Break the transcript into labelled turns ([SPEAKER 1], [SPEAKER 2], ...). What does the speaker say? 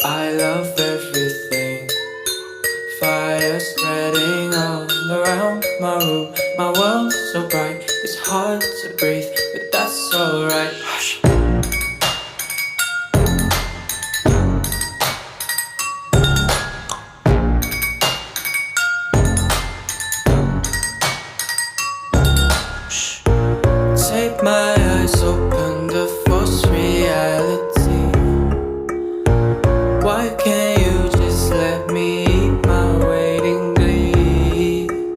[SPEAKER 1] I love everything. Fire spreading all around my room. My world's so bright, it's hard to breathe, but that's alright. Hush.